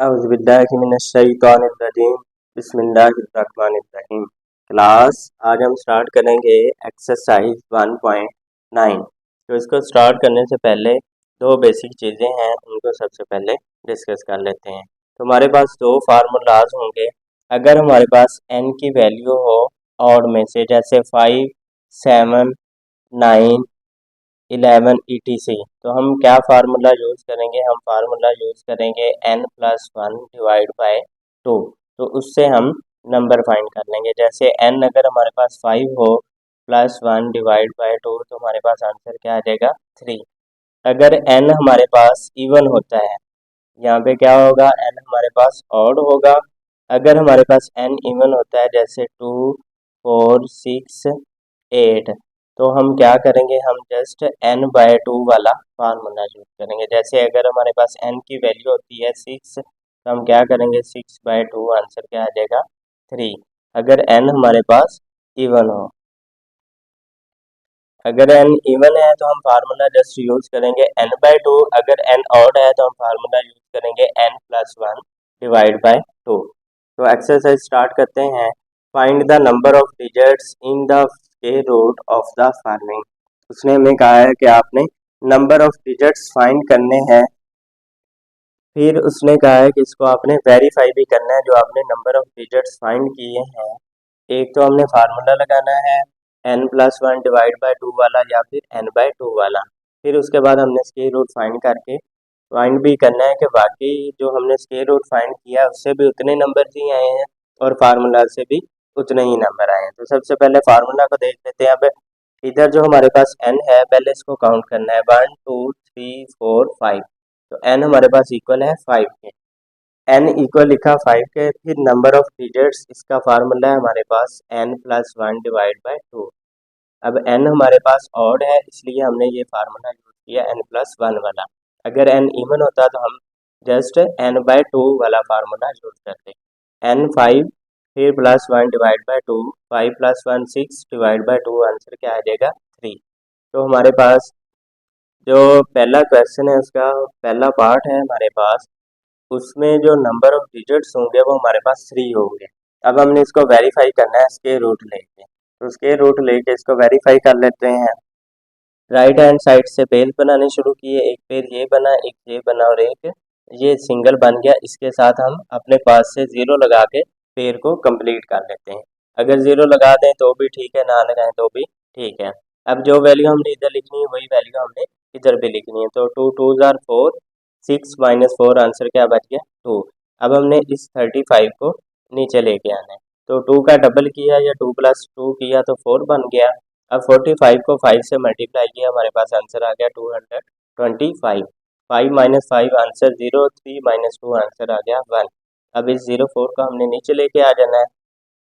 औज़ुबिल्लाहिमिनश्शैतानिर्रजीम बिस्मिल्लाहिर्रहमानिर्रहीम। क्लास आज हम स्टार्ट करेंगे एक्सरसाइज 1.9। तो इसको स्टार्ट करने से पहले दो बेसिक चीज़ें हैं, उनको सबसे पहले डिस्कस कर लेते हैं। तो हमारे पास दो फार्मूलाज होंगे। अगर हमारे पास n की वैल्यू हो ऑड में से, जैसे 5, 7, 9, 11 ETC, तो हम क्या फार्मूला यूज़ करेंगे? हम फार्मूला यूज़ करेंगे n+1 डिवाइड बाय 2। तो उससे हम नंबर फाइंड कर लेंगे। जैसे n अगर हमारे पास 5 हो प्लस 1 डिवाइड बाय 2, तो हमारे पास आंसर क्या आ जाएगा? 3। अगर n हमारे पास इवन होता है, यहाँ पे क्या होगा? n हमारे पास ऑड होगा। अगर हमारे पास n इवन होता है, जैसे 2, 4, 6, 8, तो हम क्या करेंगे? हम जस्ट n/2 वाला फार्मूला यूज करेंगे। जैसे अगर हमारे पास n की वैल्यू होती है 6, तो हम क्या करेंगे? 6/2, आंसर क्या आ जाएगा? 3। अगर n हमारे पास इवन हो। अगर n इवन है तो हम फार्मूला जस्ट यूज करेंगे n/2। अगर n ऑड है तो हम फार्मूला यूज करेंगे n+1 डिवाइड बाय 2। तो एक्सरसाइज स्टार्ट करते हैं। Find the number of digits in the square root of the following. उसने हमें कहा है कि आपने नंबर ऑफ डिजिट्स फाइंड करने हैं। फिर उसने कहा है कि इसको आपने वेरीफाई भी करना है, जो आपने नंबर ऑफ डिजिट्स फाइंड किए हैं। एक तो हमने फार्मूला लगाना है n+1 डिवाइड बाय 2 वाला, या फिर n/2 वाला। फिर उसके बाद हमने स्क्वायर रूट फाइंड भी करना है कि बाकी जो हमने स्क्वायर रूट फाइंड किया है उससे भी उतने नंबर ही आए हैं और फार्मूला से भी उतने ही नंबर आए हैं। तो सबसे पहले फार्मूला को देख लेते हैं। अब इधर जो हमारे पास n है, पहले इसको काउंट करना है। 1, 2, 3, 4, 5। तो n हमारे पास इक्वल है 5 के। n इक्वल लिखा 5 के। फिर नंबर ऑफ डिजिट्स, इसका फार्मूला है हमारे पास n+1 डिवाइड बाय 2। अब n हमारे पास ऑड है, इसलिए हमने ये फार्मूला यूज किया n+1 वाला। अगर n इवन होता तो हम जस्ट n/2 वाला फार्मूला यूज करते। n5 फिर +1 divide by 2, 5 + 1 6 divide by 2, answer क्या आ जाएगा? 3। तो हमारे पास जो पहला क्वेश्चन है, उसका पहला पार्ट है हमारे पास, उसमें जो नंबर ऑफ डिजिट्स होंगे वो हमारे पास 3 होंगे। अब हमने इसको वेरीफाई करना है स्क्वायर रूट लेके। तो स्क्वायर रूट लेके इसको वेरीफाई कर लेते हैं। राइट हैंड साइड से पेज बनाने शुरू किए। एक पेज ये बना, एक ये बना और एक ये सिंगल बन गया। इसके साथ हम अपने पास से 0 लगा के पेज को कंप्लीट कर लेते हैं। अगर 0 लगा दें तो भी ठीक है, ना लगाएं तो भी ठीक है। अब जो वैल्यू हमने इधर लिखनी है वही वैल्यू हमने इधर भी लिखनी है। तो 2 2s are 4, 6 - 4, आंसर क्या बच गया? 2। अब हमने इस 35 को नीचे लेके आना है। तो 2 का डबल किया या 2 + 2 किया तो 4 बन गया। अब 45 को 5 से मल्टीप्लाई किया, हमारे पास आंसर आ गया 225। 5 - 5 आंसर 0, 3 - 2 आंसर आ गया 1। अब इस 04 को हमने नीचे लेके आ जाना है।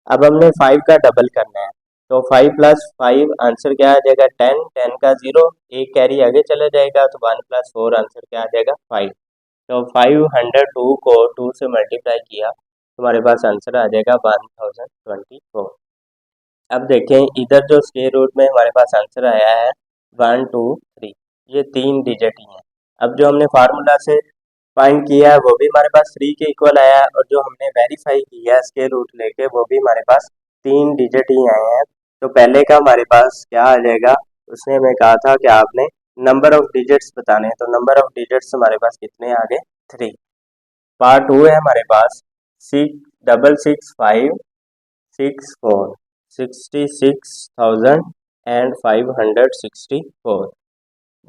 अब हमने 5 का डबल करना है। तो 5 + 5 आंसर क्या आ जाएगा? 10। 10 का 0, एक कैरी आगे चला जाएगा, तो 1 + 4 आंसर क्या आ जाएगा? 5। तो 502 को 2 से मल्टीप्लाई किया तो हमारे पास आंसर आ जाएगा 1024। अब देखें इधर जो स्क्वायर रूट में हमारे पास आंसर आया है 1 2 3, ये 3 डिजिट ही हैं। अब जो हमने फार्मूला से फाइंड किया है वो भी हमारे पास 3 के इक्वल आया है, और जो हमने वेरीफाई किया है स्क्वायर रूट लेके वो भी हमारे पास 3 डिजिट ही आए हैं। तो पहले का हमारे पास क्या आ जाएगा? उसने हमें कहा था कि आपने नंबर ऑफ डिजिट्स बताने हैं। तो नंबर ऑफ डिजिट्स हमारे पास कितने आ गए? 3। पार्ट 2 है हमारे पास 6 6 5 6 4, 66,564।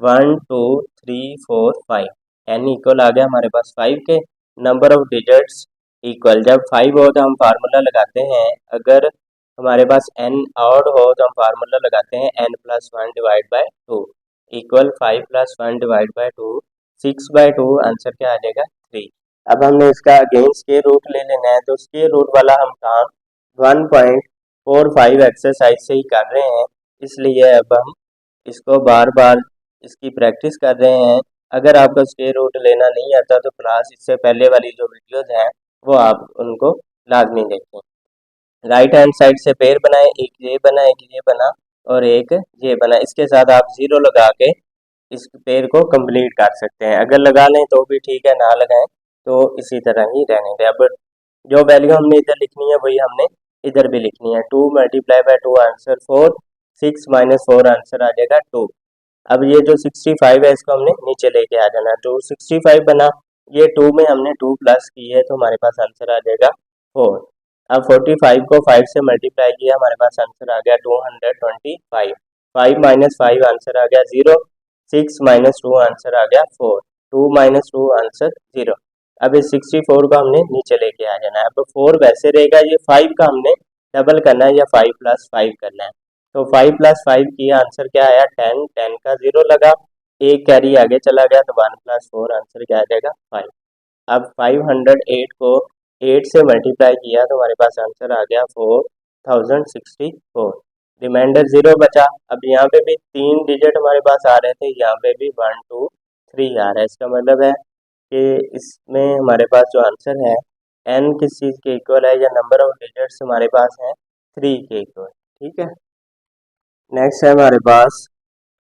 1 2 3 4 5, n इक्वल आ गया हमारे पास 5 के। नंबर ऑफ डिजिट्स इक्वल, जब 5 हो तो हम फार्मूला लगाते हैं। अगर हमारे पास n ऑड हो तो हम फार्मूला लगाते हैं n+1 divide by 2 equal 5 + 1 divide by 2, 6/2, answer क्या आ जाएगा? 3। अब हमने इसका अगेन स्क्वायर रूट ले लेना है। तो स्क्वायर रूट वाला हम काम 1.45 एक्सरसाइज से ही कर रहे हैं, इसलिए अब हम इसको बार बार इसकी प्रैक्टिस कर रहे हैं। अगर आपको स्क्वायर रूट लेना नहीं आता तो क्लास इससे पहले वाली जो वीडियोज हैं वो आप उनको लाजमी देखें। राइट हैंड साइड से पेयर बनाए, एक ये बना, एक ये बना और एक ये बना। इसके साथ आप 0 लगा के इस पेयर को कंप्लीट कर सकते हैं। अगर लगा लें तो भी ठीक है, ना लगाएं तो इसी तरह ही रहने दें। अब जो वैल्यू हमने इधर लिखनी है वही हमने इधर भी लिखनी है। 2 multiply by 2 answer 4, 6 minus 4 answer आ जाएगा 2। अब ये जो 65 है इसको हमने नीचे लेके आ जाना है। तो 65 बना, ये 2 में हमने 2 प्लस की है तो हमारे पास आंसर आ जाएगा 4। अब 45 को 5 से मल्टीप्लाई किया, हमारे पास आंसर आ गया 225। 5 माइनस 5 आंसर आ गया 0, 6 माइनस 2 आंसर आ गया 4, 2 माइनस 2 आंसर 0। अब इस 64 को हमने नीचे लेके आ जाना है। अब 4 वैसे रहेगा, ये 5 का हमने डबल करना है या 5 प्लस 5 करना है। तो 5 प्लस 5 किया, आंसर क्या आया 10, 10 का 0 लगा, एक कैरी आगे चला गया तो 1 प्लस 4 आंसर क्या आ जाएगा 5। अब 508 को 8 से मल्टीप्लाई किया तो हमारे पास आंसर आ गया 4064। रिमाइंडर 0 बचा। अब यहाँ पे भी 3 डिजिट हमारे पास आ रहे थे, यहाँ पे भी 1 2 3 आ रहा है। इसका मतलब है कि इसमें हमारे पास जो आंसर है n किस चीज़ के इक्वल है या नंबर ऑफ डिजिट्स हमारे पास है 3 के इक्वल। ठीक है, नेक्स्ट है हमारे पास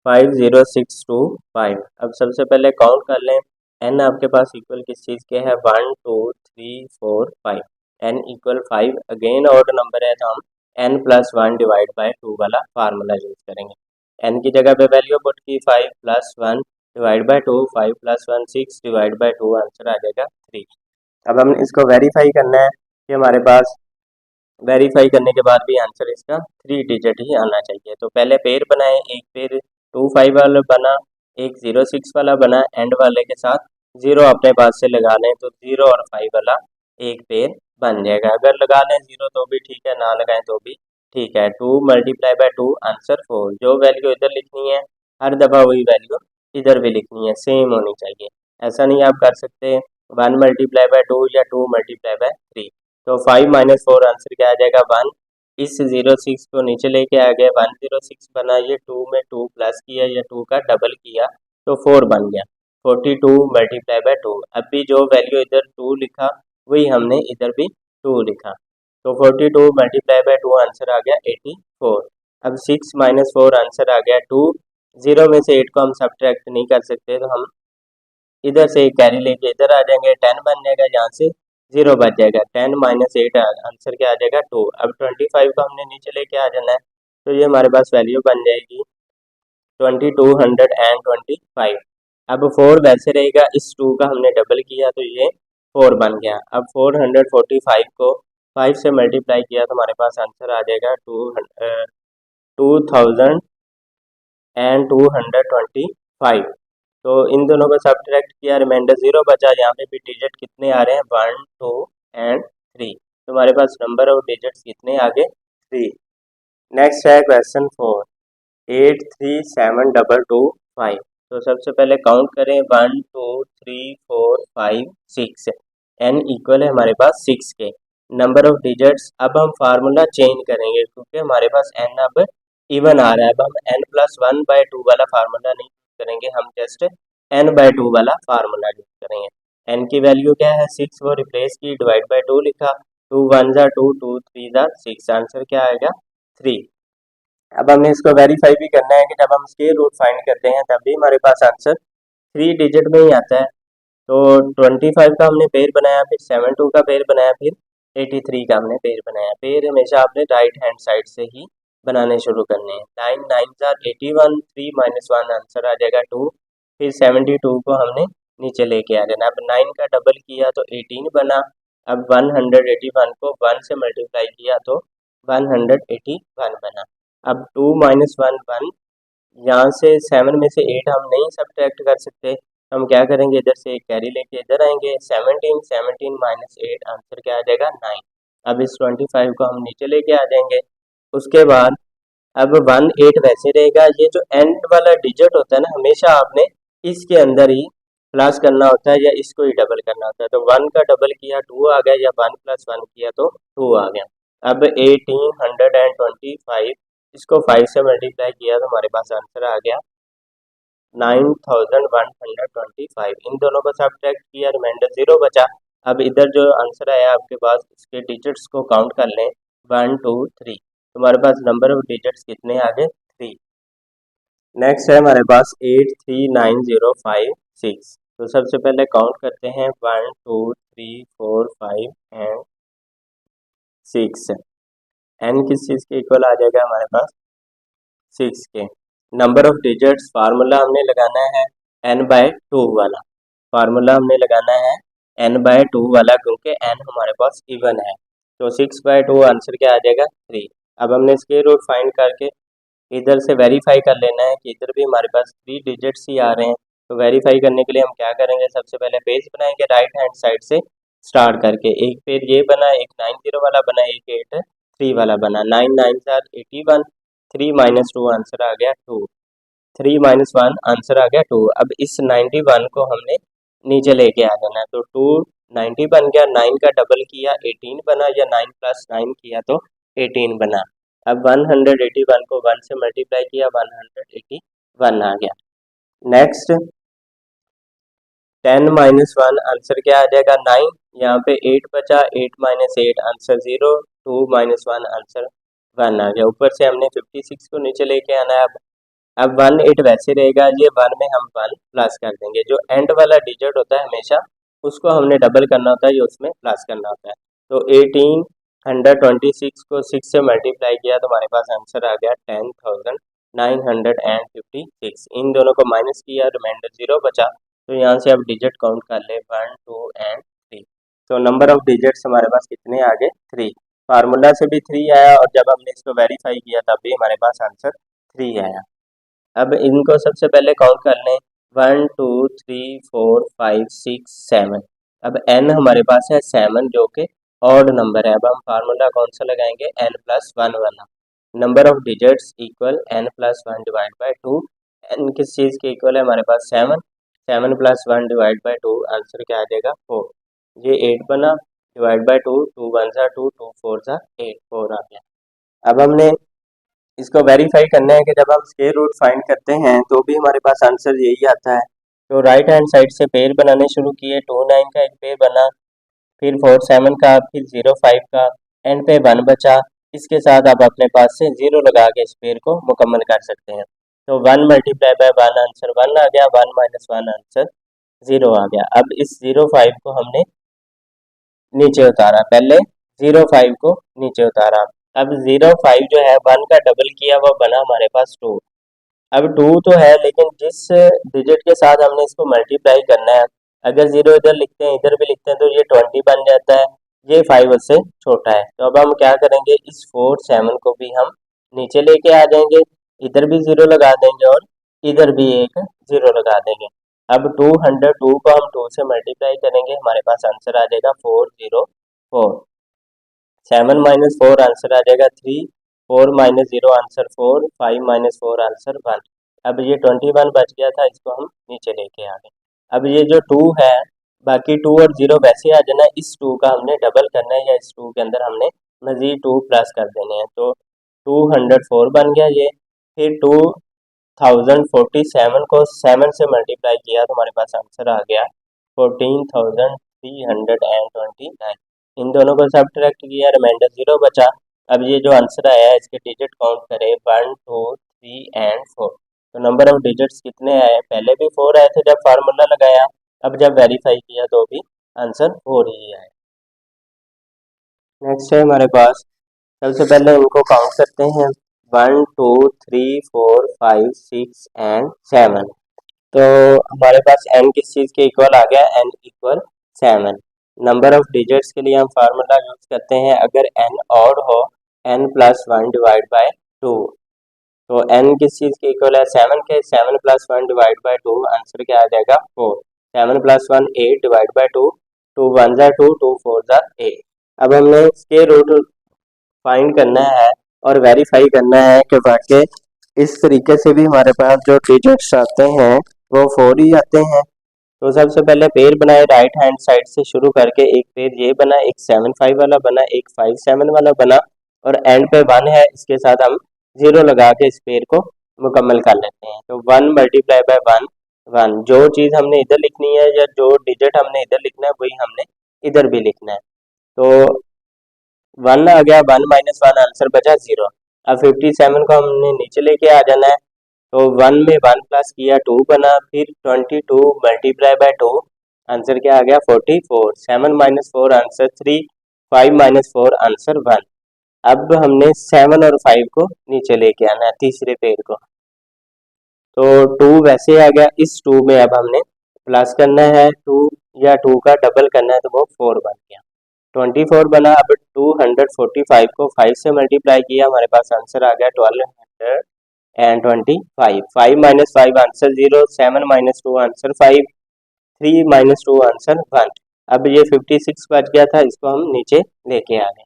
50625। अब सबसे पहले काउंट कर लें, n आपके पास इक्वल किस चीज़ के है 1 2 3 4 5, n equal 5। Again odd number है तो हम n प्लस 1 डिवाइड बाय 2 वाला फार्मूला यूज करेंगे। n की जगह पे वैल्यू पुट की 5 plus 1 divide by 2, 5 plus 1 6 divide by 2 answer आ जाएगा 3। अब हमने इसको वेरीफाई करना है कि हमारे पास वेरीफाई करने के बाद भी आंसर इसका 3 डिजिट ही आना चाहिए। तो पहले पेयर बनाए, एक पेयर 2 5 वाला बना, एक 0 6 वाला बना, एंड वाले के साथ 0 अपने पास से लगा लें तो 0 और 5 वाला एक पेयर बन जाएगा। अगर लगा लें 0 तो भी ठीक है, ना लगाएं तो भी ठीक है। 2 मल्टीप्लाई बाय 2 आंसर 4। जो वैल्यू इधर लिखनी है हर दफ़ा वही वैल्यू इधर भी लिखनी है, सेम होनी चाहिए। ऐसा नहीं आप कर सकते 1 मल्टीप्लाई बाय 2 या 2 मल्टीप्लाई बाय 3। तो 5 माइनस 4 आंसर क्या आ जाएगा 1। इस 06 को नीचे लेके आ गए, 106 बना, ये 2 में 2 प्लस किया या 2 का डबल किया तो 4 बन गया। 42 मल्टीप्लाई बाय 2। अब भी जो वैल्यू इधर 2 लिखा वही हमने इधर भी 2 लिखा, तो 42 मल्टीप्लाई बाय 2 आंसर आ गया 84। अब 6 माइनस 4 आंसर आ गया 2। 0 में से 8 को हम सब्ट्रैक्ट नहीं कर सकते तो हम इधर से एक कैरी लेके इधर आ जाएंगे, 10 बन जाएगा, यहाँ से 0 बच जाएगा। 10 माइनस 8 आंसर क्या आ जाएगा 2। अब 25 को हमने नीचे लेके आ जाना है तो ये हमारे पास वैल्यू बन जाएगी 2225। अब 4 वैसे रहेगा, इस 2 का हमने डबल किया तो ये 4 बन गया। अब 445 को 5 से मल्टीप्लाई किया तो हमारे पास आंसर आ जाएगा 2225। तो इन दोनों को सब्ट्रैक्ट किया, रिमाइंडर 0 बचा। यहाँ पे भी डिजिट कितने आ रहे हैं 1 2 एंड 3, तो हमारे पास नंबर ऑफ डिजिट्स कितने आ गए 3। नेक्स्ट है क्वेश्चन 4, 837225। तो सबसे पहले काउंट करें 1 2 3 4 5 6, n इक्वल है हमारे पास 6 के। नंबर ऑफ डिजिट्स, अब हम फार्मूला चेंज करेंगे क्योंकि हमारे पास n अब इवन आ रहा है। अब हम n प्लस 1 बाय 2 वाला फार्मूला नहीं करेंगे, हम जस्ट n बाय 2 वाला फार्मूला यूज करेंगे। n की वैल्यू क्या है 6, वो रिप्लेस की, डिवाइड बाय 2 लिखा, 2 1 जा 2, 2 3 जा 6, आंसर क्या आएगा 3। अब हमने इसको वेरीफाई भी करना है कि जब हम स्क्वायर रूट फाइंड करते हैं तब भी हमारे पास आंसर 3 डिजिट में ही आता है। तो 25 का हमने पेयर बनाया, फिर 72 का पेयर बनाया, फिर 83 का हमने पेयर बनाया। पेयर हमेशा आपने राइट हैंड साइड से ही बनाने शुरू करने हैं। 9 9 81, 3 माइनस 1 आंसर आ जाएगा 2। फिर 72 को हमने नीचे लेके आ जाना। अब 9 का डबल किया तो 18 बना। अब 181 को 1 से मल्टीप्लाई किया तो 181 बना। अब 2 माइनस 1 1, यहाँ से 7 में से 8 हम नहीं सब्ट्रैक्ट कर सकते, हम क्या करेंगे इधर से एक कैरी लेके इधर आएंगे, 17 17 माइनस 8 आंसर क्या आ जाएगा 9। अब इस 25 को हम नीचे लेके आ जाएंगे। उसके बाद अब 1 8 वैसे रहेगा, ये जो एंड वाला डिजिट होता है ना हमेशा आपने इसके अंदर ही प्लस करना होता है या इसको ही डबल करना होता है। तो 1 का डबल किया 2 आ गया, या 1 प्लस 1 किया तो 2 आ गया। अब 1825, इसको 5 से मल्टीप्लाई किया तो हमारे पास आंसर आ गया 9125। इन दोनों को सब्ट्रैक्ट किया, रिमाइंडर 0 बचा। अब इधर जो आंसर आया आपके पास, इसके डिजिट्स को काउंट कर लें 1 2 3, हमारे पास नंबर ऑफ डिजिट्स कितने आ गए 3। नेक्स्ट है हमारे पास 839056। तो सबसे पहले काउंट करते हैं 1 2 3 4 5 एंड 6। एन किस चीज़ के इक्वल आ जाएगा हमारे पास 6 के। नंबर ऑफ डिजिट्स फार्मूला हमने लगाना है n/2 वाला। फार्मूला हमने लगाना है n/2 वाला, क्योंकि n हमारे पास इवन है। तो 6/2 आंसर क्या आ जाएगा 3। अब हमने स्क्वायर रूट फाइंड करके इधर से वेरीफाई कर लेना है कि इधर भी हमारे पास 3 डिजिट्स ही आ रहे हैं। तो वेरीफाई करने के लिए हम क्या करेंगे, सबसे पहले पेज बनाएंगे राइट हैंड साइड से स्टार्ट करके। एक पेज ये बना, एक 90 वाला बना, एक 83 वाला बना। 9 9 81, 3 - 2 आंसर आ गया 2, 3 - 1 आंसर आ गया 2। अब इस 91 को हमने नीचे लेके आ जाना है। तो 2 90 बन गया, 9 का डबल किया 18 बना, या 9 + 9 किया तो 18 बना। अब 181 को 1 से मल्टीप्लाई किया, 181 आ गया। नेक्स्ट 10 - 1 आंसर क्या आ जाएगा 9। यहाँ पे 8 बचा, 8 - 8 आंसर 0, 2 - 1 आंसर 1 आ गया। ऊपर से हमने 56 को नीचे लेके आना है। अब 1 8 वैसे रहेगा, ये 1 में हम 1 प्लस कर देंगे। जो एंड वाला डिजिट होता है हमेशा उसको हमने डबल करना होता है, ये उसमें प्लस करना होता है। तो 1826 को 6 से मल्टीप्लाई किया तो हमारे पास आंसर आ गया 10,956। इन दोनों को माइनस किया, रिमाइंडर 0 बचा। तो यहाँ से अब डिजिट काउंट कर ले 1 2 एंड 3। तो नंबर ऑफ डिजिट्स हमारे पास कितने आ गए 3। फार्मूला से भी 3 आया, और जब हमने इसको वेरीफाई किया तब भी हमारे पास आंसर 3 आया। अब इनको सबसे पहले काउंट कर लें 1 2 3 4 5 6 7। अब n हमारे पास है 7, जो कि ऑड नंबर है। अब हम फार्मूला कौन सा लगाएंगे n+1 वाला। Number of digits equal n+1 divide by 2। n किस चीज़ के इक्वल है हमारे पास 7, 7 + 1 डिवाइड बाई 2 आंसर क्या आ जाएगा 4। ये 8 बना, डिवाइड बाई 2, 2 1 सा 2, 2 4 सा 8, 4 आ गया। अब हमने इसको वेरीफाई करना है कि जब हम स्क्वायर रूट फाइंड करते हैं तो भी हमारे पास आंसर यही आता है। तो राइट हैंड साइड से पेयर बनाने शुरू किए। 2 9 का एक पेयर बना, फिर 4 7 का, फिर 0 5 का, एंड पे 1 बचा। इसके साथ आप अपने पास से 0 लगा के इस पेयर को मुकम्मल कर सकते हैं। तो 1 × 1 आंसर 1 आ गया, 1 - 1 आंसर 0 आ गया। अब इस 0 5 को हमने नीचे उतारा, पहले 0 5 को नीचे उतारा। अब 0 5 जो है 1 का डबल किया, वो बना हमारे पास 2। अब 2 तो है, लेकिन जिस डिजिट के साथ हमने इसको मल्टीप्लाई करना है, अगर 0 इधर लिखते हैं इधर भी लिखते हैं तो ये 20 बन जाता है। ये 5 उससे छोटा है। तो अब हम क्या करेंगे, इस 4 7 को भी हम नीचे लेके आ जाएंगे, इधर भी 0 लगा देंगे और इधर भी एक 0 लगा देंगे। अब 202 को हम 2 से मल्टीप्लाई करेंगे, हमारे पास आंसर आ जाएगा 404। 7 - 4 आंसर आ जाएगा 3, 4 - 0 आंसर 4, 5 - 4 आंसर 1। अब ये 21 बच गया था, इसको हम नीचे लेके आ गए। अब ये जो 2 है, बाकी 2 और 0 वैसे आ जाना, इस 2 का हमने डबल करना है, या इस 2 के अंदर हमने मजीद 2 प्लस कर देने हैं। तो 204 बन गया ये। फिर 2047 को 7 से मल्टीप्लाई किया तो हमारे पास आंसर आ गया 14,329। इन दोनों को सब्ट्रैक्ट किया, रिमाइंडर 0 बचा। अब ये जो आंसर आया है इसके डिजिट काउंट करें 1 2 3 एंड 4। तो नंबर ऑफ डिजिट्स कितने आए, पहले भी 4 आए थे जब फार्मूला लगाया, अब जब वेरीफाई किया तो भी आंसर 4 ही आया। नेक्स्ट है हमारे पास, सबसे पहले इनको काउंट करते हैं 1 2 3 4 5 6 एंड 7। तो हमारे पास n किस चीज़ के इक्वल आ गया, n = 7। नंबर ऑफ डिजिट्स के लिए हम फार्मूला यूज करते हैं, अगर n ऑड हो n+1 डिवाइड बाय 2। तो n किस चीज़ के इक्वल है 7 के, 7 + 1 डिवाइड बाय 2 आंसर क्या आ जाएगा 4। 7 + 1 8 डिवाइड बाय 2, 2 1 सा 2, 2 4 सा 8। अब हमने इसके रूट फाइंड करना है और वेरीफाई करना है कि वाकई इस तरीके से भी हमारे पास जो डिजिट्स आते हैं वो 4 ही आते हैं। तो सबसे पहले पेयर बनाए राइट हैंड साइड से शुरू करके। एक पेयर ये बना, एक 7 5 वाला बना, एक 5 7 वाला बना, और एंड पे 1 है, इसके साथ हम 0 लगा के इस पेयर को मुकम्मल कर लेते हैं। तो 1 × 1 1, जो चीज़ हमने इधर लिखनी है या जो डिजिट हमने इधर लिखना है वही हमने इधर भी लिखना है। तो 1 आ गया, 1 - 1 आंसर बचा 0। अब 57 को हमने नीचे लेके आ जाना है। तो 1 में 1 प्लस किया 2 बना, फिर 22 मल्टीप्लाई बाय 2 आंसर क्या आ गया 44। 7 माइनस 4 आंसर 3, 5 माइनस 4 आंसर 1। अब हमने 7 और 5 को नीचे लेके आना है तीसरे पेड़ को। तो 2 वैसे आ गया, इस 2 में अब हमने प्लस करना है 2 या 2 का डबल करना है तो वो 4 बन गया, 24 बना। अब 245 को 5 से मल्टीप्लाई किया, हमारे पास आंसर आ गया 1225। 5 minus 5 answer 0, 7 minus 2 answer 5, 3 minus 2 answer 1। अब ये 56 बच गया था, इसको हम नीचे लेके आ गए।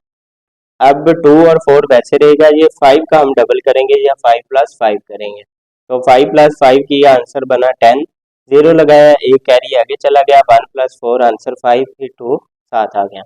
अब 2 और 4 वैसे रहेगा, ये 5 का हम डबल करेंगे या 5 प्लस 5 करेंगे। तो 5 प्लस 5 किया आंसर बना 10, 0 लगाया, एक कैरी आगे चला गया, 1 प्लस 4 आंसर 5, फिर 2 साथ आ गया।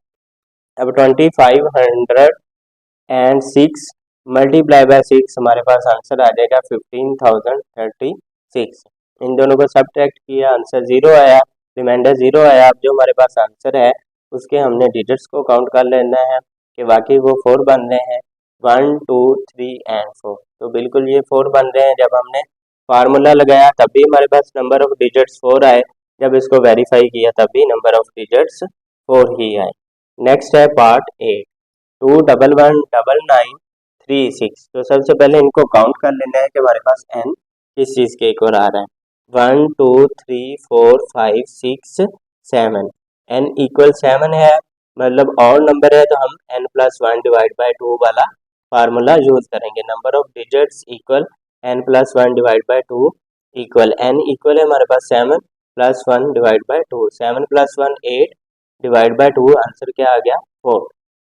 अब 2506 मल्टीप्लाई बाय 6 हमारे पास आंसर आ जाएगा 15036। इन दोनों को सब्ट्रैक्ट किया, आंसर 0 आया, रिमाइंडर 0 आया। अब जो हमारे पास आंसर है उसके हमने डिजिट्स को काउंट कर लेना है कि वाकई वो 4 बन रहे हैं, 1 2 3 एंड 4। तो बिल्कुल ये 4 बन रहे हैं। जब हमने फार्मूला लगाया तब भी हमारे पास नंबर ऑफ डिजिट्स 4 आए, जब इसको वेरीफाई किया तब भी नंबर ऑफ डिजिट्स 4 ही आए। नेक्स्ट है पार्ट 8, 2119936। तो सबसे पहले इनको काउंट कर लेना है कि हमारे पास n किस चीज़ के इक्वल आ रहा है। 1 2 3 4 5 6 7, n इक्वल 7 है, मतलब और नंबर है तो हम n प्लस 1 डिवाइड बाई 2 वाला फार्मूला यूज करेंगे। Number of digits equal n plus 1 divide by 2 equal n equal है हमारे पास 7 plus 1 divide by 2, 7 plus 1 8 divide by 2 answer क्या आ गया 4।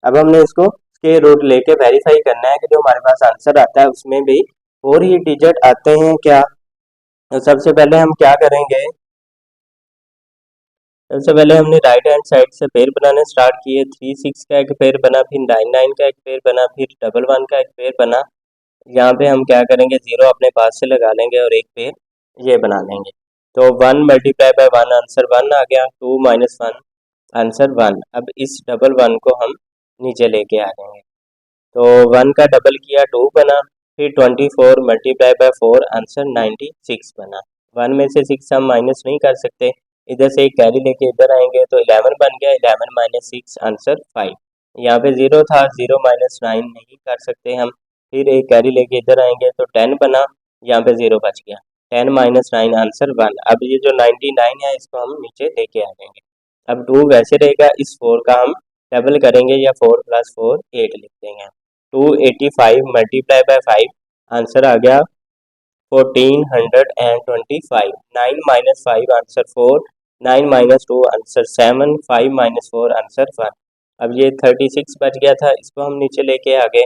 अब हमने इसको के रूट लेके वेरीफाई करना है कि जो हमारे पास आंसर आता है उसमें भी 4 ही डिजिट आते हैं क्या। तो सबसे पहले हम क्या करेंगे, सबसे पहले हमने राइट हैंड साइड से पेयर बनाने स्टार्ट किए। 3 6 का एक पेयर बना, फिर 9 9 का एक पेयर बना, फिर 1 1 का एक पेयर बना। यहाँ पे हम क्या करेंगे, 0 अपने पास से लगा लेंगे और एक पेयर ये बना लेंगे। तो 1 मल्टीप्लाई बाय 1 आंसर 1 आ गया, 2 माइनस 1 आंसर 1। अब इस 1 1 को हम नीचे लेके आ जाएंगे। तो 1 का डबल किया 2 बना, फिर 24 मल्टीप्लाई बाय 4 आंसर 96 बना। 1 में से 6 हम माइनस नहीं कर सकते, इधर से एक कैरी लेके इधर आएंगे तो 11 बन गया, 11 माइनस 6 आंसर 5। यहाँ पे 0 था, 0 माइनस 9 नहीं कर सकते हम, फिर एक कैरी लेके इधर आएंगे तो 10 बना, यहाँ पे 0 बच गया, 10 माइनस 9 आंसर 1। अब ये जो 99 है इसको हम नीचे लेके आ जाएंगे। अब 2 वैसे रहेगा, इस 4 का हम डबल करेंगे या 4 प्लस 4 8 लिख देंगे। 285 मल्टीप्लाई बाय 5 आंसर आ गया 1425। 9 minus 5 answer 4, 9 minus 2 answer 7, 5 minus 4 answer 1। अब ये 36 बच गया था, इसको हम नीचे लेके आ गए।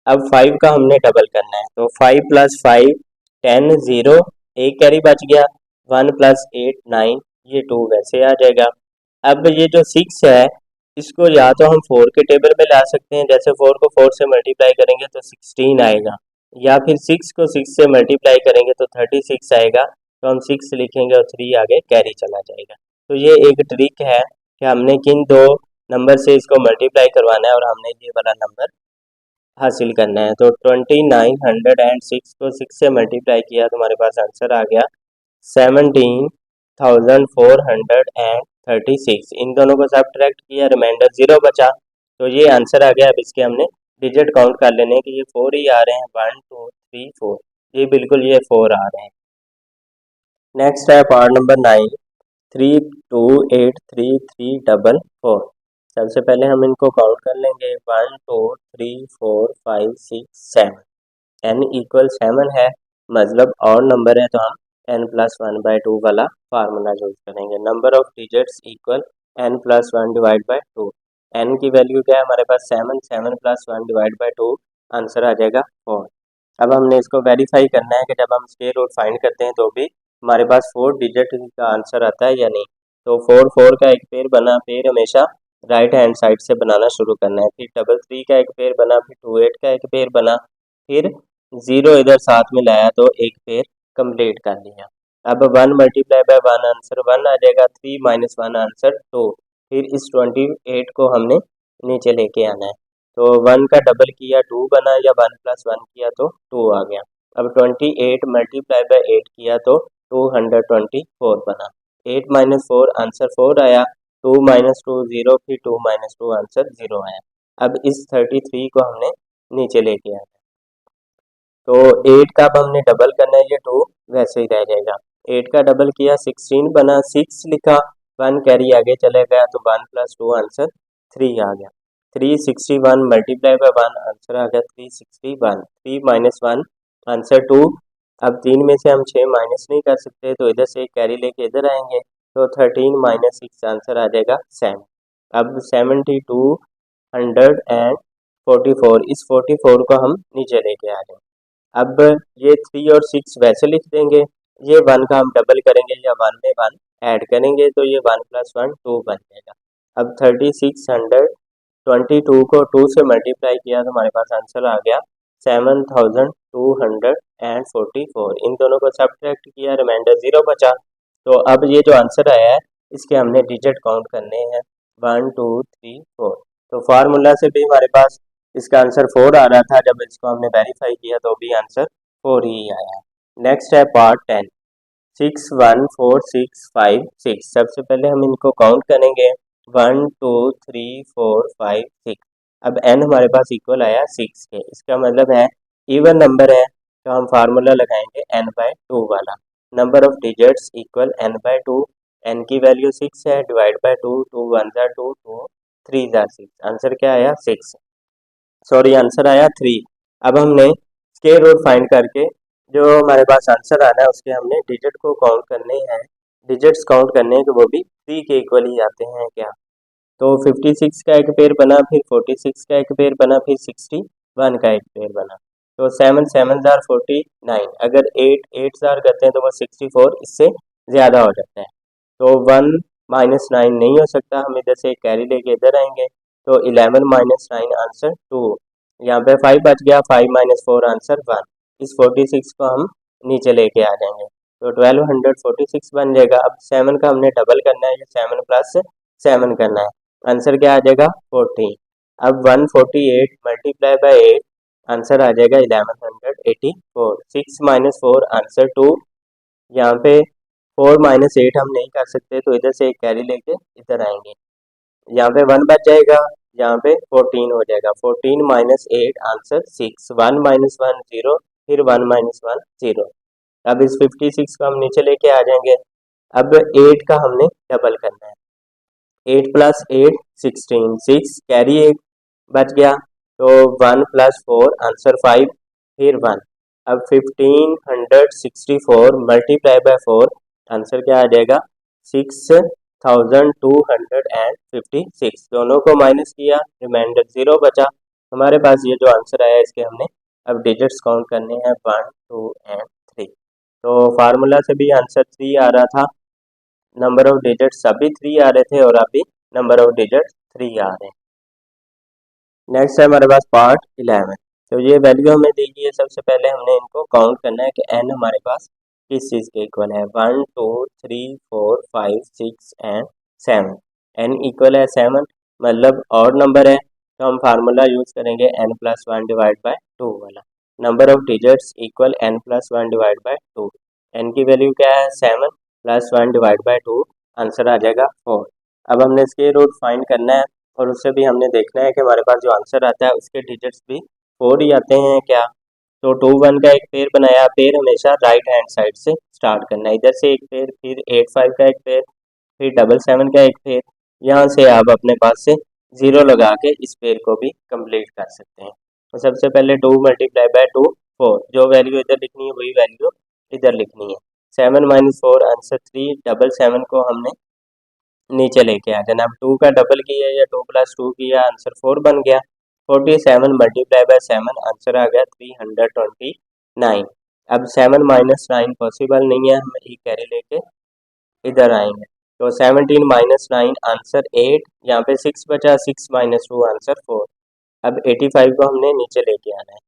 अब 5 का हमने डबल करना है, तो 5 प्लस 5 10, 0 एक कैरी बच गया, 1 प्लस 8 9, ये 2 वैसे आ जाएगा। अब ये जो 6 है इसको या तो हम 4 के टेबल में ला सकते हैं, जैसे 4 को 4 से मल्टीप्लाई करेंगे तो 16 आएगा, या फिर 6 को 6 से मल्टीप्लाई करेंगे तो 36 आएगा। तो हम 6 लिखेंगे और 3 आगे कैरी चला जाएगा। तो ये एक ट्रिक है कि हमने किन दो नंबर से इसको मल्टीप्लाई करवाना है और हमने ये वाला नंबर हासिल करना है। तो 2906 को 6 से मल्टीप्लाई किया तो हमारे पास आंसर आ गया 17,436। इन दोनों को सब्ट्रैक्ट किया, रिमाइंडर 0 बचा, तो ये आंसर आ गया। अब इसके हमने डिजिट काउंट कर लेने कि ये 4 ही आ रहे हैं, 1 2 3 4, ये बिल्कुल ये 4 आ रहे हैं। नेक्स्ट है पार्ट नंबर 9, 328334। सबसे पहले हम इनको काउंट कर लेंगे, 1 2 3 4 5 6 7, n इक्वल 7 है, मतलब और नंबर है तो हम n प्लस 1 बाई 2 वाला फार्मूला यूज करेंगे। Number of digits equal n plus 1 divide by 2। n की वैल्यू क्या है हमारे पास 7, 7 प्लस 1 डिवाइड बाई 2 आंसर आ जाएगा 4। अब हमने इसको वेरीफाई करना है कि जब हम स्क्वायर रूट फाइंड करते हैं तो भी हमारे पास 4 डिजिट का आंसर आता है या नहीं। तो 4 4 का एक पेयर बना, पेयर हमेशा राइट हैंड साइड से बनाना शुरू करना है। फिर 3 का एक पेयर बना, फिर 28 का एक पेयर बना, फिर 0 इधर साथ में लाया तो एक पेयर कंप्लीट कर लिया। अब 1 मल्टीप्लाई बाय 1 आंसर 1 आ जाएगा, 3 माइनस 1 आंसर 2। फिर इस 28 को हमने नीचे लेके आना है। तो 1 का डबल किया 2 बना, या 1 प्लस 1 किया तो 2 आ गया। अब 28 मल्टीप्लाई बाय 8 किया तो 224 बना। 8 माइनस 4 आंसर 4 आया। 2 माइनस 2 0, फिर 2 माइनस 2 आंसर 0 आया। अब इस 33 को हमने नीचे लेके आया तो 8 का अब हमने डबल करना है, ये 2 वैसे ही रह जाएगा। 8 का डबल किया 16 बना, 6 लिखा, 1 कैरी आगे चले गया तो 1 प्लस 2 आंसर 3 आ गया। 361 मल्टीप्लाई बाय 1 आंसर आ गया 361। 3 माइनस 1 आंसर 2। अब 3 में से हम 6 माइनस नहीं कर सकते तो इधर से कैरी लेके इधर आएंगे तो 13 माइनस 6 आंसर आ जाएगा 7। अब 7244 इस 44 को हम नीचे लेके आ जाएंगे। अब ये 3 और 6 वैसे लिख देंगे, ये 1 का हम डबल करेंगे या 1 में 1 ऐड करेंगे तो ये 1 प्लस 1 2 बन जाएगा। अब 3622 को 2 से मल्टीप्लाई किया तो हमारे पास आंसर आ गया 7244। इन दोनों को सब्ट्रैक्ट किया, रिमाइंडर 0 बचा। तो अब ये जो आंसर आया है इसके हमने डिजिट काउंट करने हैं 1 2 3 4। तो फार्मूला से भी हमारे पास इसका आंसर 4 आ रहा था, जब इसको हमने वेरीफाई किया तो भी आंसर 4 ही आया। नेक्स्ट है पार्ट 10। 6 1 4 6 5 6। सबसे पहले हम इनको काउंट करेंगे 1 2 3 4 5 6। अब n हमारे पास इक्वल आया 6 के, इसका मतलब है इवन नंबर है तो हम फार्मूला लगाएंगे n/2 वाला। Number of digits equal n/2। n की वैल्यू 6 है, डिवाइड बाय 2, 2 1 ज़ा 2, 2 3 ज़ा 6। आंसर क्या आया 6, सॉरी आंसर आया 3। अब हमने स्क्वायर रूट फाइंड करके जो हमारे पास आंसर आना है उसके हमने डिजिट को काउंट करने हैं, डिजिट्स काउंट करने हैं कि वो भी 3 के इक्वल ही आते हैं क्या। तो 56 का एक पेयर बना, फिर 46 का एक पेयर बना, फिर 61 का एक पेयर बना। तो 7 7 ज़ार 49, अगर 8 8 ज़ार करते हैं तो वो 64 इससे ज़्यादा हो जाता है। तो 1 माइनस 9 नहीं हो सकता, हम इधर से कैरी लेके इधर आएंगे तो 11 माइनस 9 आंसर 2। यहाँ पे 5 बच गया, 5 माइनस 4 आंसर 1। इस 46 को हम नीचे लेके आ जाएंगे तो 1246 बन जाएगा। अब 7 का हमने डबल करना है, 7 प्लस 7 करना है, आंसर क्या आ जाएगा 14। अब 148 मल्टीप्लाई बाय 8 आंसर आ जाएगा 1184। 6 माइनस 4 आंसर 2। यहाँ पे 4 माइनस 8 हम नहीं कर सकते तो इधर से एक कैरी लेके इधर आएंगे, यहाँ पे 1 बच जाएगा, यहाँ पे 14 हो जाएगा। 14 माइनस 8 आंसर 6। 1 माइनस 1 0, फिर 1 माइनस 1 0। अब इस 56 को हम नीचे लेके आ जाएंगे। अब 8 का हमने डबल करना है, 8 प्लस 8 16, 6 कैरी 1 बच गया तो 1 प्लस 4 आंसर 5, फिर 1। अब 1564 मल्टीप्लाई बाय 4 आंसर क्या आ जाएगा 6256। दोनों को माइनस किया, रिमाइंडर 0 बचा। हमारे पास ये जो आंसर आया इसके हमने अब डिजिट्स काउंट करने हैं 1 2 एंड 3। तो फार्मूला से भी आंसर 3 आ रहा था, नंबर ऑफ डिजिट्स अभी 3 आ रहे थे और अभी नंबर ऑफ डिजिट्स 3 आ रहे हैं। नेक्स्ट है हमारे पास पार्ट 11। तो ये वैल्यू हमें दी गई है, सबसे पहले हमने इनको काउंट करना है कि n हमारे पास किस चीज़ के इक्वल है। 1 2 3 4 5 6 एंड 7। n इक्वल है 7, मतलब ऑड नंबर है तो हम फार्मूला यूज़ करेंगे n प्लस 1 डिवाइड बाय 2 वाला। Number of digits equal n plus 1 divide by 2। n की वैल्यू क्या है 7 प्लस 1 डिवाइड बाय 2, आंसर आ जाएगा 4। अब हमने इसके रूट फाइंड करना है और उससे भी हमने देखना है कि हमारे पास जो आंसर आता है उसके डिजिट्स भी 4 ही आते हैं क्या। तो 2 1 का एक पेयर बनाया, पेयर हमेशा राइट हैंड साइड से स्टार्ट करना है, इधर से एक पेयर, फिर 8 5 का एक पेयर, फिर 7 7 का एक पेयर। यहाँ से आप अपने पास से 0 लगा के इस पेयर को भी कंप्लीट कर सकते हैं। तो सबसे पहले 2 मल्टीप्लाई बाय 2 4, जो वैल्यू इधर लिखनी है वही वैल्यू इधर लिखनी है। 7 माइनस 4 आंसर 3। 7 7 को हमने नीचे लेके आ जाना। अब 2 का डबल किया या 2 प्लस 2 किया, आंसर 4 बन गया। 47 मल्टीप्लाई बाय 7 आंसर आ गया 329। अब 7 माइनस 9 पॉसिबल नहीं है, हम एक कैरी लेके इधर आएंगे तो 17 माइनस 9 आंसर 8। यहाँ पे 6 बचा, 6 माइनस 2 आंसर 4। अब 85 को हमने नीचे लेके आना है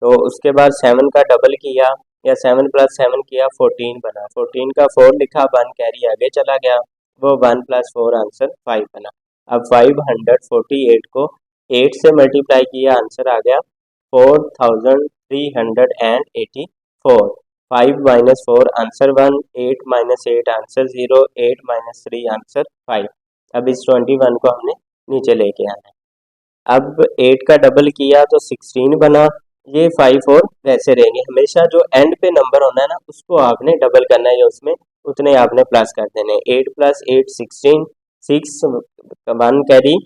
तो उसके बाद 7 का डबल किया या 7 प्लस 7 किया, 14 बना। 14 का 4 लिखा, 1 कैरी आगे चला गया, वो 1 प्लस 4 आंसर 5 बना। अब 548 को 8 से मल्टीप्लाई किया, आंसर आ गया 4384। 5 minus 4 answer 1, 8 minus 8 answer 0, 8 minus 3 answer 5। अब इस 21 को हमने नीचे लेके आना है। अब 8 का डबल किया तो 16 बना, ये 5 और वैसे रहेंगे। हमेशा जो एंड पे नंबर होना है ना उसको आपने डबल करना है, उसमें उतने आपने प्लस कर देने। 8 प्लस 8 16, 6 1 कैरी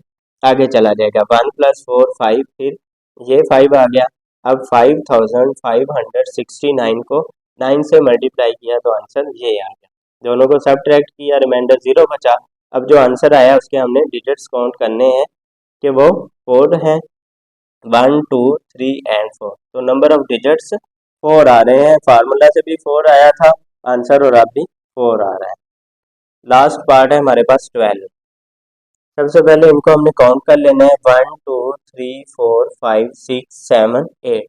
आगे चला जाएगा, 1 प्लस 4 5, फिर ये 5 आ गया। अब 5569 को 9 से मल्टीप्लाई किया तो आंसर ये आ गया। दोनों को सब्ट्रैक्ट किया, रिमाइंडर 0 बचा। अब जो आंसर आया उसके हमने डिजिट्स काउंट करने हैं कि वो 4 हैं, 1 2 3 एंड 4। तो नंबर ऑफ डिजिट्स 4 आ रहे हैं। फार्मूला से भी 4 आया था आंसर और अब भी 4 आ रहा है। लास्ट पार्ट है हमारे पास 12। सबसे पहले इनको हमने काउंट कर लेना है, 1 2 3 4 5 6 7 8,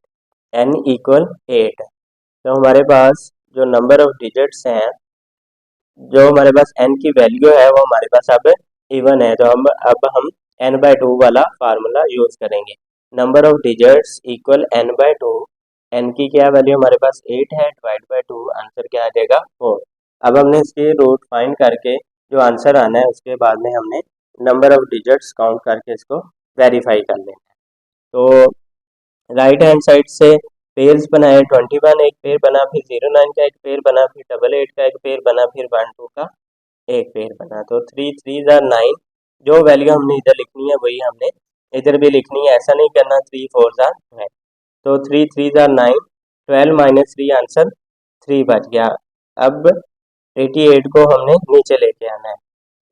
n इक्वल 8 है। तो हमारे पास जो नंबर ऑफ डिजिट्स हैं, जो हमारे पास n की वैल्यू है वो हमारे पास अब इवन है। तो हम n/2 वाला फार्मूला यूज करेंगे। Number of digits equal n/2। n की क्या वैल्यू हमारे पास 8 है, डिवाइड बाय 2, आंसर क्या आ जाएगा 4। अब हमने इसके रूट फाइंड करके जो आंसर आना है उसके बाद में हमने नंबर ऑफ डिजिट्स काउंट करके इसको वेरीफाई कर लेना है। तो राइट हैंड साइड से पेयर्स बनाए, 21 एक पेयर बना, फिर 09 का एक पेयर बना, फिर 88 का एक पेयर बना, फिर 12 का एक पेयर बना। तो 3 3 9, जो वैल्यू हमने इधर लिखनी है वही हमने इधर भी लिखनी है, ऐसा नहीं करना 3 4 12। तो 3 3 9, 12 माइनस 3 आंसर 3 बच गया। अब 88 को हमने नीचे लेके आना है।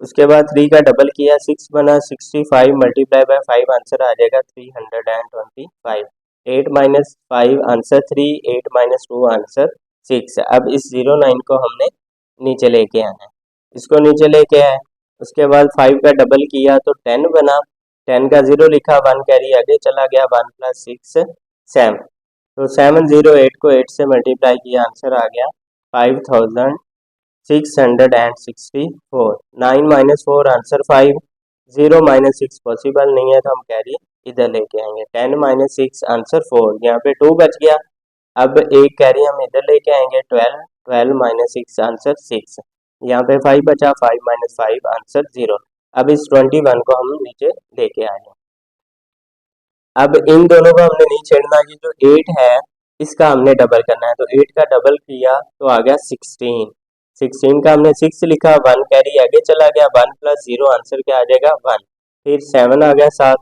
उसके बाद 3 का डबल किया 6 बना, 65 मल्टीप्लाई बाय 5 आंसर आ जाएगा 325। 8 माइनस 5 आंसर 3, 8 माइनस 2 आंसर 6। अब इस 09 को हमने नीचे लेके आना है, इसको नीचे लेके आए। उसके बाद 5 का डबल किया तो 10 बना, 10 का 0 लिखा, 1 कैरी आगे चला गया, 1 प्लस 6 7। तो 708 को 8 से मल्टीप्लाई किया, आंसर आ गया 5664। 9 माइनस 4 आंसर 5, 0 माइनस 6 पॉसिबल नहीं है तो हम कैरी इधर लेके आएंगे। 10 माइनस 6 आंसर 4, यहाँ पे 2 बच गया। अब एक कैरी हम इधर लेके आएंगे, 12 12 माइनस 6 आंसर 6, यहाँ पे 5 बचा, 5 माइनस 5 आंसर 0। अब इस 21 को हम नीचे लेके आए। अब इन दोनों को हमने नहीं छेड़ना, ये जो 8 है इसका हमने डबल करना है। तो 8 का डबल किया तो आ गया 16, 16 का हमने 6 लिखा, 1 कैरी आगे चला गया, 1 प्लस 0 आंसर क्या आ जाएगा 1। फिर 7 आ गया 7।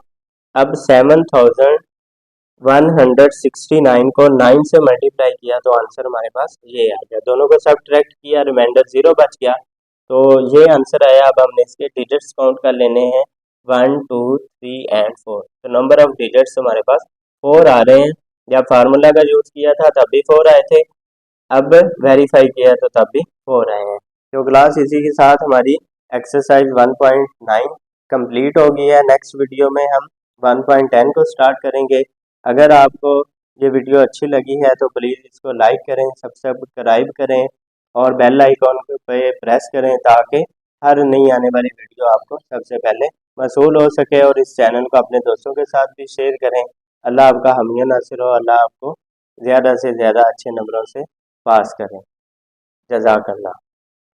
अब 7169 को 9 से मल्टीप्लाई किया तो आंसर हमारे पास ये आ गया। दोनों को सब्ट्रैक्ट किया, रिमाइंडर 0 बच गया, तो ये आंसर आया। अब हमने इसके डिजिट्स काउंट कर लेने हैं, 1 2 3 एंड 4। तो नंबर ऑफ डिजिट्स हमारे पास 4 आ रहे हैं। जब फार्मूला का यूज किया था तब भी 4 आए थे, अब वेरीफाई किया तो तब भी 4 आए हैं। तो क्लास इसी के साथ हमारी एक्सरसाइज 1.9 कंप्लीट हो गई है। नेक्स्ट वीडियो में हम 1.10 को स्टार्ट करेंगे। अगर आपको ये वीडियो अच्छी लगी है तो प्लीज़ इसको लाइक करें, सब्सक्राइब करें और बेल आइकॉन पे प्रेस करें ताकि हर नई आने वाली वीडियो आपको सबसे पहले मौसूल हो सके। और इस चैनल को अपने दोस्तों के साथ भी शेयर करें। अल्लाह आपका हामी नासिर हो, अल्लाह आपको ज़्यादा से ज़्यादा अच्छे नंबरों से पास करें। जज़ाकल्लाह।